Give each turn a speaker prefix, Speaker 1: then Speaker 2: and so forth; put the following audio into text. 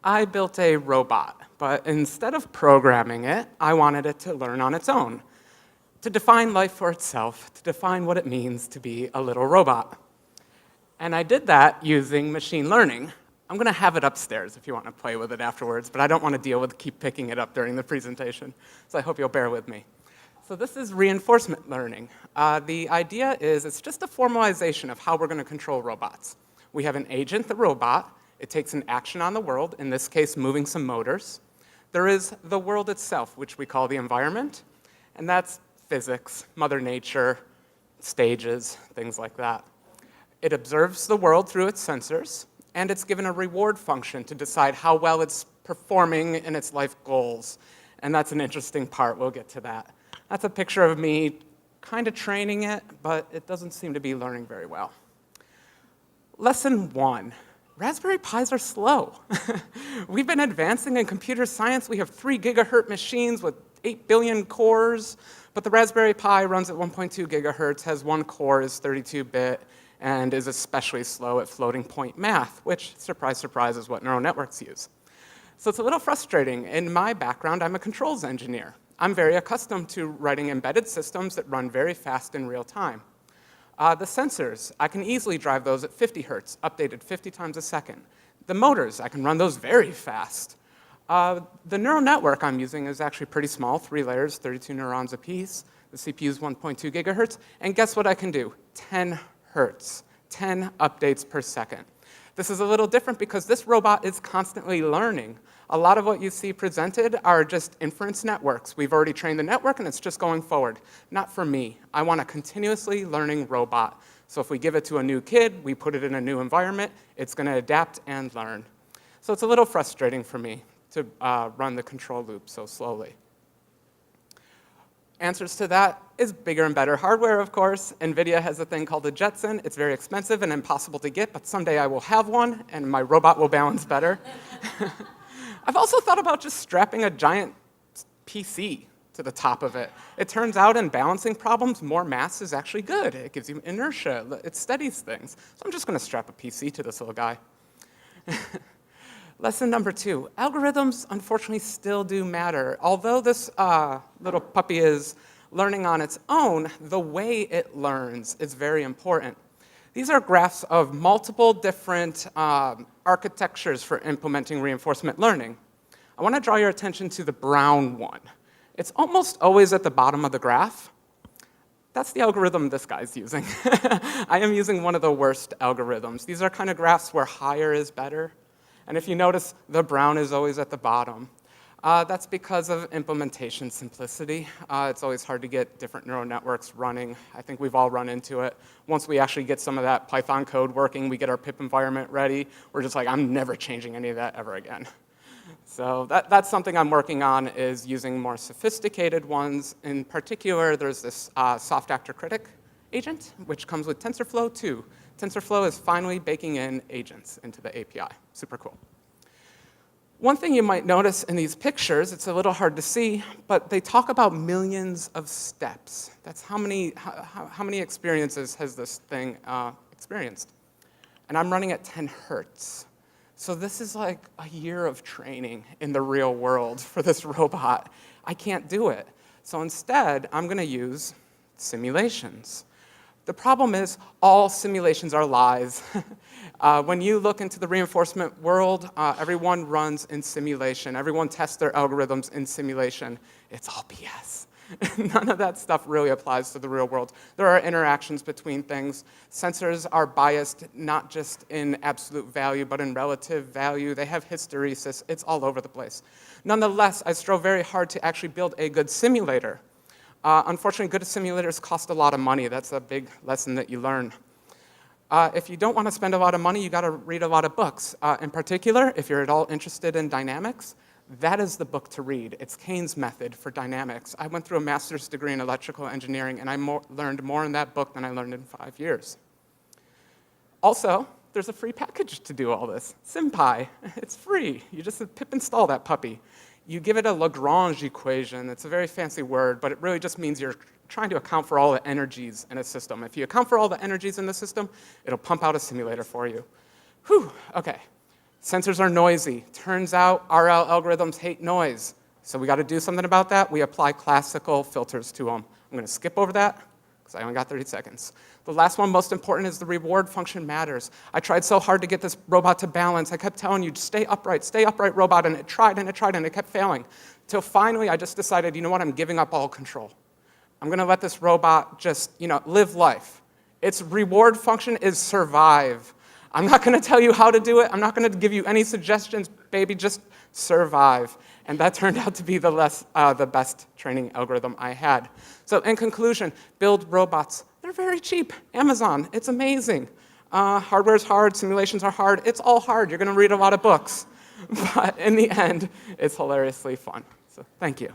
Speaker 1: I built a robot, but instead of programming it, I wanted it to learn on its own, to define life for itself, to define what it means to be a little robot. And I did that using machine learning. I'm going to have it upstairs if you want to play with it afterwards, but I don't want to deal with keep picking it up during the presentation, so I hope you'll bear with me. So this is reinforcement learning. The idea is it's just a formalization of how we're going to control robots. We have an agent, the robot. It takes an action on the world, in this case, moving some motors. There is the world itself, which we call the environment, and that's physics, Mother Nature, stages, things like that. It observes the world through its sensors, and it's given a reward function to decide how well it's performing in its life goals. And that's an interesting part. We'll get to that. That's a picture of me kind of training it, but it doesn't seem to be learning very well. Lesson 1. Raspberry Pis are slow. We've been advancing in computer science. We have 3 gigahertz machines with 8 billion cores, but the Raspberry Pi runs at 1.2 gigahertz, has 1 core, is 32-bit, and is especially slow at floating point math, which, surprise, surprise, is what neural networks use. So it's a little frustrating. In my background, I'm a controls engineer. I'm very accustomed to writing embedded systems that run very fast in real time. The sensors, I can easily drive those at 50 hertz, updated 50 times a second. The motors, I can run those very fast. The neural network I'm using is actually pretty small, 3 layers, 32 neurons apiece. The CPU is 1.2 gigahertz. And guess what I can do? 10 hertz, 10 updates per second. This is a little different because this robot is constantly learning. A lot of what you see presented are just inference networks. We've already trained the network, and it's just going forward. Not for me. I want a continuously learning robot. So if we give it to a new kid, we put it in a new environment, it's going to adapt and learn. So it's a little frustrating for me to run the control loop so slowly. Answers to that is bigger and better hardware, of course. NVIDIA has a thing called a Jetson. It's very expensive and impossible to get, but someday I will have one, and my robot will balance better. I've also thought about just strapping a giant PC to the top of it. It turns out in balancing problems, more mass is actually good. It gives you inertia. It steadies things. So I'm just going to strap a PC to this little guy. Lesson number 2, algorithms unfortunately still do matter. Although this little puppy is learning on its own, the way it learns is very important. These are graphs of multiple different architectures for implementing reinforcement learning. I want to draw your attention to the brown one. It's almost always at the bottom of the graph. That's the algorithm this guy's using. I am using one of the worst algorithms. These are kind of graphs where higher is better. And if you notice, the brown is always at the bottom. That's because of implementation simplicity. It's always hard to get different neural networks running. I think we've all run into it. Once we actually get some of that Python code working, we get our pip environment ready, we're just like, I'm never changing any of that ever again. So that's something I'm working on, is using more sophisticated ones. In particular, there's this soft actor critic agent, which comes with TensorFlow 2. TensorFlow is finally baking in agents into the API. Super cool. One thing you might notice in these pictures, it's a little hard to see, but they talk about millions of steps. That's how many experiences has this thing experienced. And I'm running at 10 hertz. So this is like a year of training in the real world for this robot. I can't do it. So instead, I'm going to use simulations. The problem is all simulations are lies. When you look into the reinforcement world, everyone runs in simulation. Everyone tests their algorithms in simulation. It's all BS. None of that stuff really applies to the real world. There are interactions between things. Sensors are biased not just in absolute value, but in relative value. They have hysteresis. It's all over the place. Nonetheless, I strove very hard to actually build a good simulator. Unfortunately, good simulators cost a lot of money. That's a big lesson that you learn. If you don't want to spend a lot of money, you got to read a lot of books. In particular, if you're at all interested in dynamics, that is the book to read. It's Keynes' method for dynamics. I went through a master's degree in electrical engineering, and I learned more in that book than I learned in 5 years. Also, there's a free package to do all this, SymPy. It's free. You just pip install that puppy. You give it a Lagrange equation. It's a very fancy word, but it really just means you're trying to account for all the energies in a system. If you account for all the energies in the system, it'll pump out a simulator for you. Whew, okay. Sensors are noisy. Turns out RL algorithms hate noise. So we got to do something about that. We apply classical filters to them. I'm going to skip over that because I only got 30 seconds. The last one, most important, is the reward function matters. I tried so hard to get this robot to balance. I kept telling you, stay upright, robot, and it tried and it tried and it kept failing. Till finally I just decided, you know what, I'm giving up all control. I'm going to let this robot just, live life. Its reward function is survive. I'm not going to tell you how to do it. I'm not going to give you any suggestions, baby, just survive. And that turned out to be the best training algorithm I had. So in conclusion, build robots. They're very cheap. Amazon, it's amazing. Hardware's hard, simulations are hard. It's all hard. You're going to read a lot of books. But in the end, it's hilariously fun. So thank you.